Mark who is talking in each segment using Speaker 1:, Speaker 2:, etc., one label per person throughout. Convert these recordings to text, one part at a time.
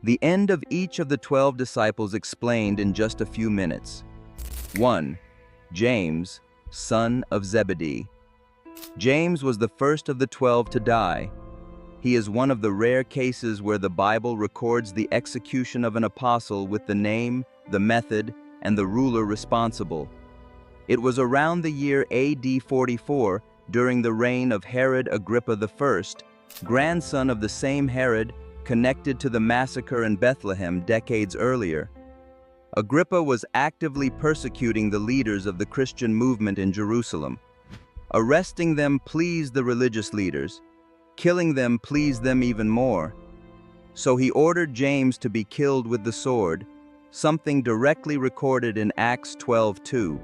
Speaker 1: The end of each of the 12 disciples explained in just a few minutes. 1. James, son of Zebedee. James was the first of the 12 to die. He is one of the rare cases where the Bible records the execution of an apostle with the name, the method, and the ruler responsible. It was around the year AD 44, during the reign of Herod Agrippa I, grandson of the same Herod connected to the massacre in Bethlehem decades earlier. Agrippa was actively persecuting the leaders of the Christian movement in Jerusalem. Arresting them pleased the religious leaders. Killing them pleased them even more. So he ordered James to be killed with the sword, something directly recorded in Acts 12:2.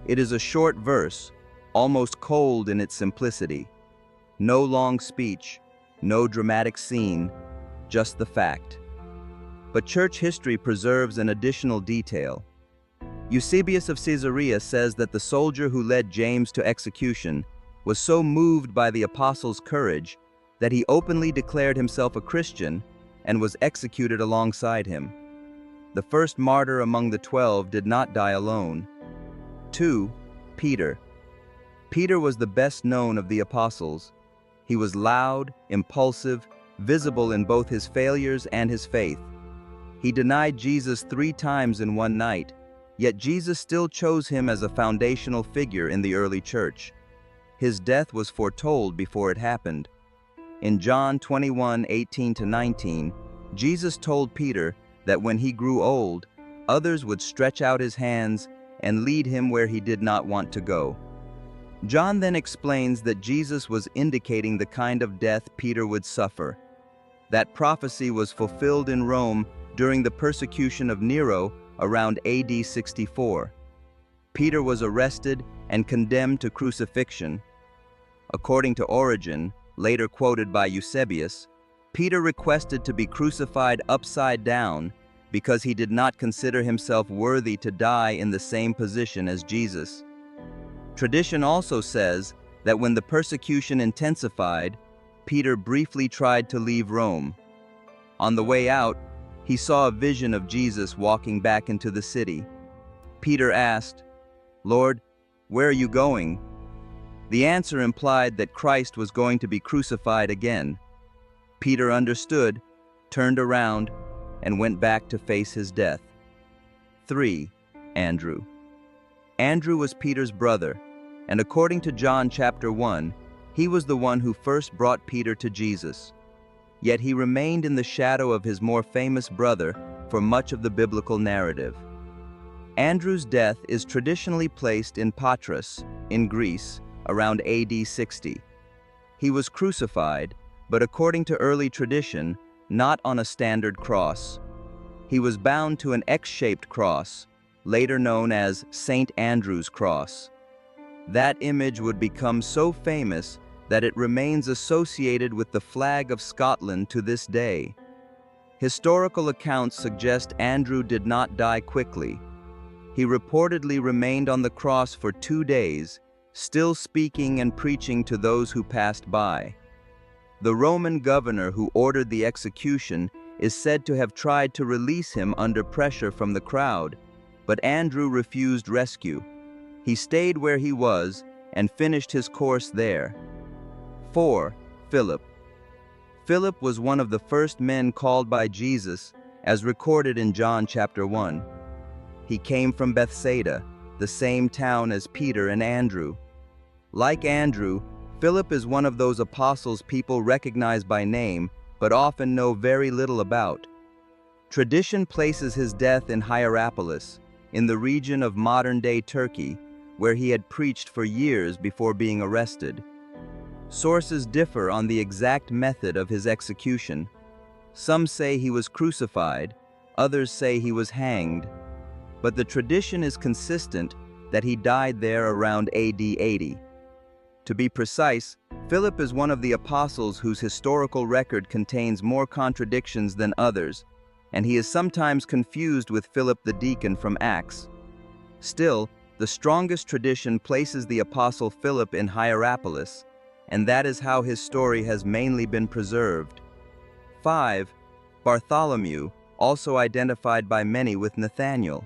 Speaker 1: It is a short verse, almost cold in its simplicity. No long speech, no dramatic scene, just the fact. But church history preserves an additional detail. Eusebius of Caesarea says that the soldier who led James to execution was so moved by the apostle's courage that he openly declared himself a Christian and was executed alongside him. The first martyr among the 12 did not die alone. 2. Peter. Peter was the best known of the apostles. He was loud, impulsive, visible in both his failures and his faith. He denied Jesus 3 times in one night, yet Jesus still chose him as a foundational figure in the early church. His death was foretold before it happened. In John 21:18-19, Jesus told Peter that when he grew old, others would stretch out his hands and lead him where he did not want to go. John then explains that Jesus was indicating the kind of death Peter would suffer. That prophecy was fulfilled in Rome during the persecution of Nero around AD 64. Peter was arrested and condemned to crucifixion. According to Origen, later quoted by Eusebius, Peter requested to be crucified upside down because he did not consider himself worthy to die in the same position as Jesus. Tradition also says that when the persecution intensified, Peter briefly tried to leave Rome. On the way out, he saw a vision of Jesus walking back into the city. Peter asked, "Lord, where are you going?" The answer implied that Christ was going to be crucified again. Peter understood, turned around, and went back to face his death. 3. Andrew. Andrew was Peter's brother, and according to John chapter 1, he was the one who first brought Peter to Jesus. Yet he remained in the shadow of his more famous brother for much of the biblical narrative. Andrew's death is traditionally placed in Patras, in Greece, around AD 60. He was crucified, but according to early tradition, not on a standard cross. He was bound to an X-shaped cross, later known as St. Andrew's Cross. That image would become so famous that it remains associated with the flag of Scotland to this day. Historical accounts suggest Andrew did not die quickly. He reportedly remained on the cross for 2 days, still speaking and preaching to those who passed by. The Roman governor who ordered the execution is said to have tried to release him under pressure from the crowd, but Andrew refused rescue. He stayed where he was and finished his course there. 4. Philip. Philip was one of the first men called by Jesus, as recorded in John chapter 1. He came from Bethsaida, the same town as Peter and Andrew. Like Andrew, Philip is one of those apostles people recognize by name, but often know very little about. Tradition places his death in Hierapolis, in the region of modern-day Turkey, where he had preached for years before being arrested. Sources differ on the exact method of his execution. Some say he was crucified, others say he was hanged. But the tradition is consistent that he died there around AD 80. To be precise, Philip is one of the apostles whose historical record contains more contradictions than others, and he is sometimes confused with Philip the deacon from Acts. Still, the strongest tradition places the apostle Philip in Hierapolis, and that is how his story has mainly been preserved. 5. Bartholomew, also identified by many with Nathanael.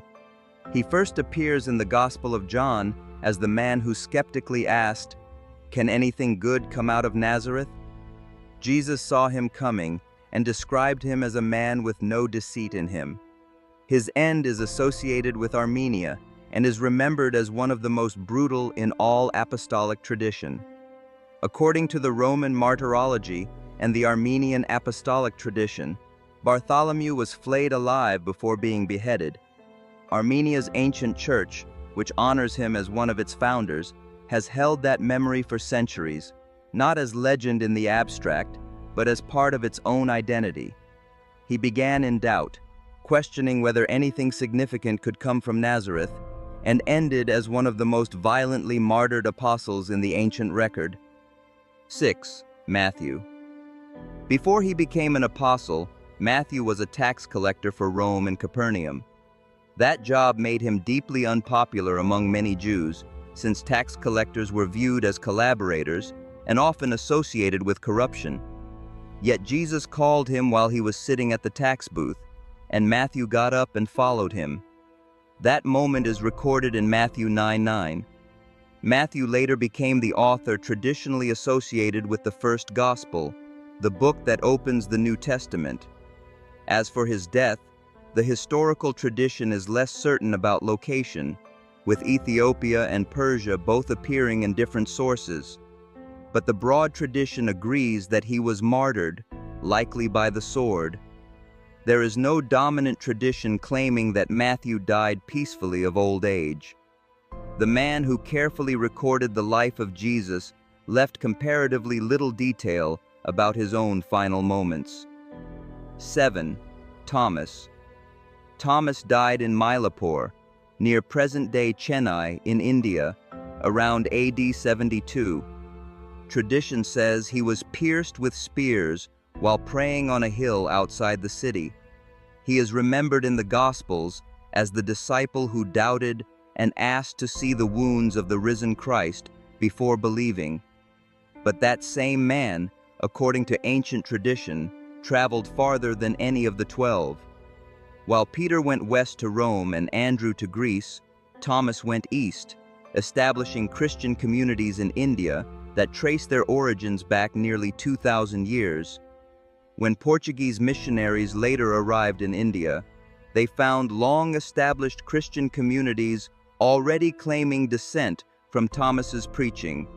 Speaker 1: He first appears in the Gospel of John as the man who skeptically asked, "Can anything good come out of Nazareth?" Jesus saw him coming and described him as a man with no deceit in him. His end is associated with Armenia and is remembered as one of the most brutal in all apostolic tradition. According to the Roman martyrology and the Armenian apostolic tradition, Bartholomew was flayed alive before being beheaded. Armenia's ancient church, which honors him as one of its founders, has held that memory for centuries, not as legend in the abstract, but as part of its own identity. He began in doubt, questioning whether anything significant could come from Nazareth, and ended as one of the most violently martyred apostles in the ancient record. 6. Matthew. Before he became an apostle, Matthew was a tax collector for Rome and Capernaum. That job made him deeply unpopular among many Jews, since tax collectors were viewed as collaborators and often associated with corruption. Yet Jesus called him while he was sitting at the tax booth, and Matthew got up and followed him. That moment is recorded in Matthew 9:9. Matthew later became the author traditionally associated with the first gospel, the book that opens the New Testament. As for his death, the historical tradition is less certain about location, with Ethiopia and Persia both appearing in different sources. But the broad tradition agrees that he was martyred, likely by the sword. There is no dominant tradition claiming that Matthew died peacefully of old age. The man who carefully recorded the life of Jesus left comparatively little detail about his own final moments. 7. Thomas. Thomas died in Mylapore, near present-day Chennai in India, around AD 72. Tradition says he was pierced with spears while praying on a hill outside the city. He is remembered in the Gospels as the disciple who doubted and asked to see the wounds of the risen Christ before believing. But that same man, according to ancient tradition, traveled farther than any of the 12. While Peter went west to Rome and Andrew to Greece, Thomas went east, establishing Christian communities in India that trace their origins back nearly 2,000 years. When Portuguese missionaries later arrived in India, they found long-established Christian communities already claiming descent from Thomas's preaching.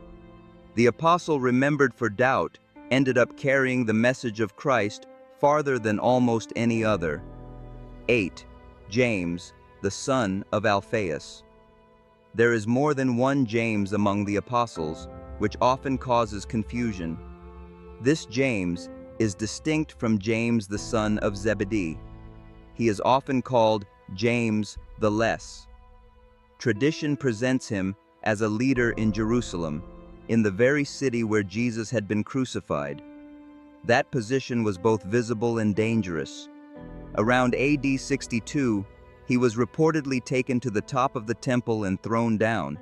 Speaker 1: The apostle, remembered for doubt, ended up carrying the message of Christ farther than almost any other. 8. James, the son of Alphaeus. There is more than one James among the apostles, which often causes confusion. This James is distinct from James the son of Zebedee. He is often called James the Less. Tradition presents him as a leader in Jerusalem, in the very city where Jesus had been crucified. That position was both visible and dangerous. Around AD 62, he was reportedly taken to the top of the temple and thrown down.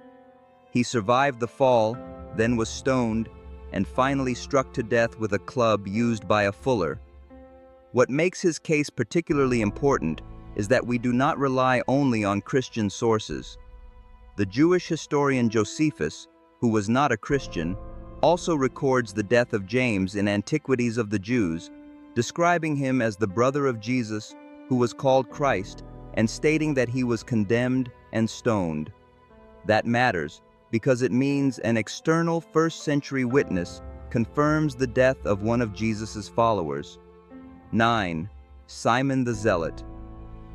Speaker 1: He survived the fall, then was stoned, and finally struck to death with a club used by a fuller. What makes his case particularly important is that we do not rely only on Christian sources. The Jewish historian Josephus, who was not a Christian, also records the death of James in Antiquities of the Jews, describing him as the brother of Jesus, who was called Christ, and stating that he was condemned and stoned. That matters, because it means an external first-century witness confirms the death of one of Jesus' followers. 9. Simon the Zealot.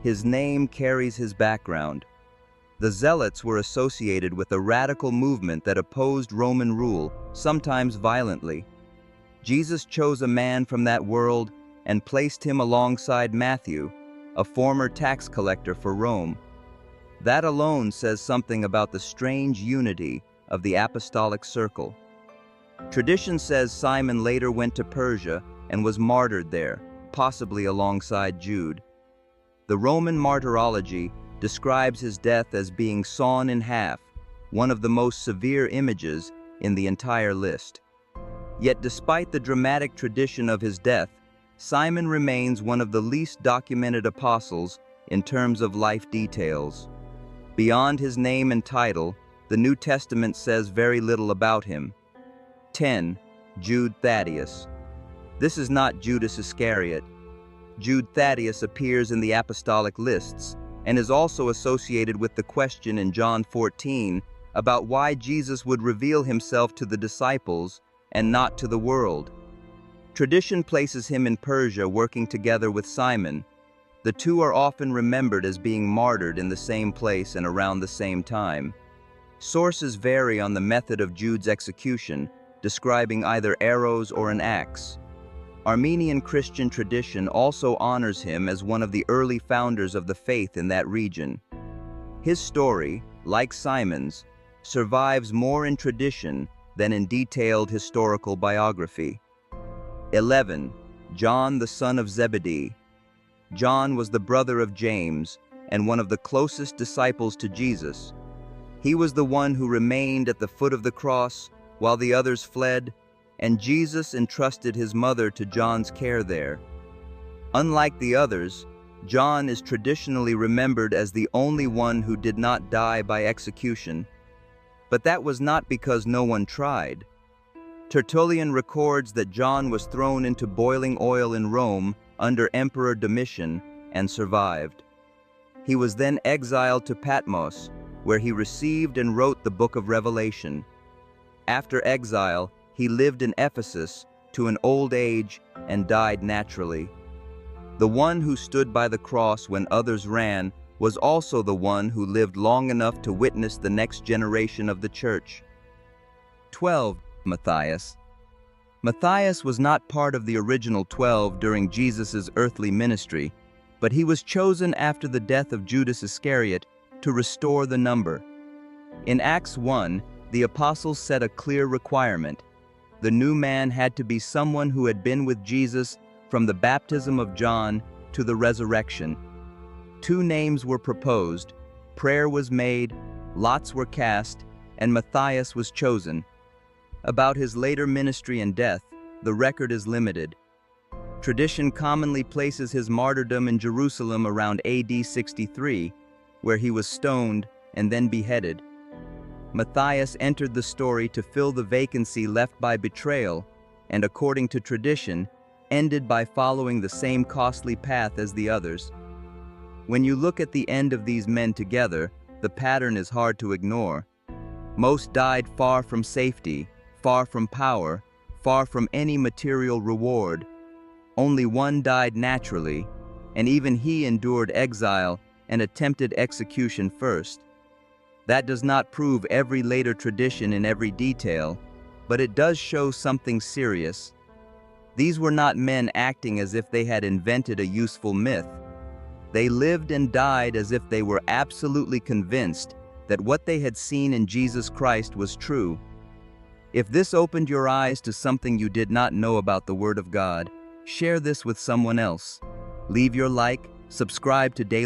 Speaker 1: His name carries his background. The Zealots were associated with a radical movement that opposed Roman rule, sometimes violently. Jesus chose a man from that world and placed him alongside Matthew, a former tax collector for Rome. That alone says something about the strange unity of the apostolic circle. Tradition says Simon later went to Persia and was martyred there, possibly alongside Jude. The Roman martyrology describes his death as being sawn in half, one of the most severe images in the entire list. Yet despite the dramatic tradition of his death, Simon remains one of the least documented apostles in terms of life details. Beyond his name and title, the New Testament says very little about him. 10. Jude Thaddeus. This is not Judas Iscariot. Jude Thaddeus appears in the apostolic lists and is also associated with the question in John 14 about why Jesus would reveal himself to the disciples and not to the world. Tradition places him in Persia working together with Simon. The two are often remembered as being martyred in the same place and around the same time. Sources vary on the method of Jude's execution, describing either arrows or an axe. Armenian Christian tradition also honors him as one of the early founders of the faith in that region. His story, like Simon's, survives more in tradition than in detailed historical biography. 11. John the son of Zebedee. John was the brother of James and one of the closest disciples to Jesus. He was the one who remained at the foot of the cross while the others fled, and Jesus entrusted his mother to John's care there. Unlike the others, John is traditionally remembered as the only one who did not die by execution. But that was not because no one tried. Tertullian records that John was thrown into boiling oil in Rome under Emperor Domitian and survived. He was then exiled to Patmos, where he received and wrote the book of Revelation. After exile, he lived in Ephesus to an old age and died naturally. The one who stood by the cross when others ran was also the one who lived long enough to witness the next generation of the church. 12. Matthias. Matthias was not part of the original 12 during Jesus' earthly ministry, but he was chosen after the death of Judas Iscariot to restore the number. In Acts 1, the apostles set a clear requirement. The new man had to be someone who had been with Jesus from the baptism of John to the resurrection. 2 names were proposed, prayer was made, lots were cast, and Matthias was chosen. About his later ministry and death, the record is limited. Tradition commonly places his martyrdom in Jerusalem around AD 63, where he was stoned and then beheaded. Matthias entered the story to fill the vacancy left by betrayal, and according to tradition, ended by following the same costly path as the others. When you look at the end of these men together, the pattern is hard to ignore. Most died far from safety, far from power, far from any material reward. Only one died naturally, and even he endured exile and attempted execution first. That does not prove every later tradition in every detail, but it does show something serious. These were not men acting as if they had invented a useful myth. They lived and died as if they were absolutely convinced that what they had seen in Jesus Christ was true. If this opened your eyes to something you did not know about the Word of God, share this with someone else. Leave your like, subscribe to Daily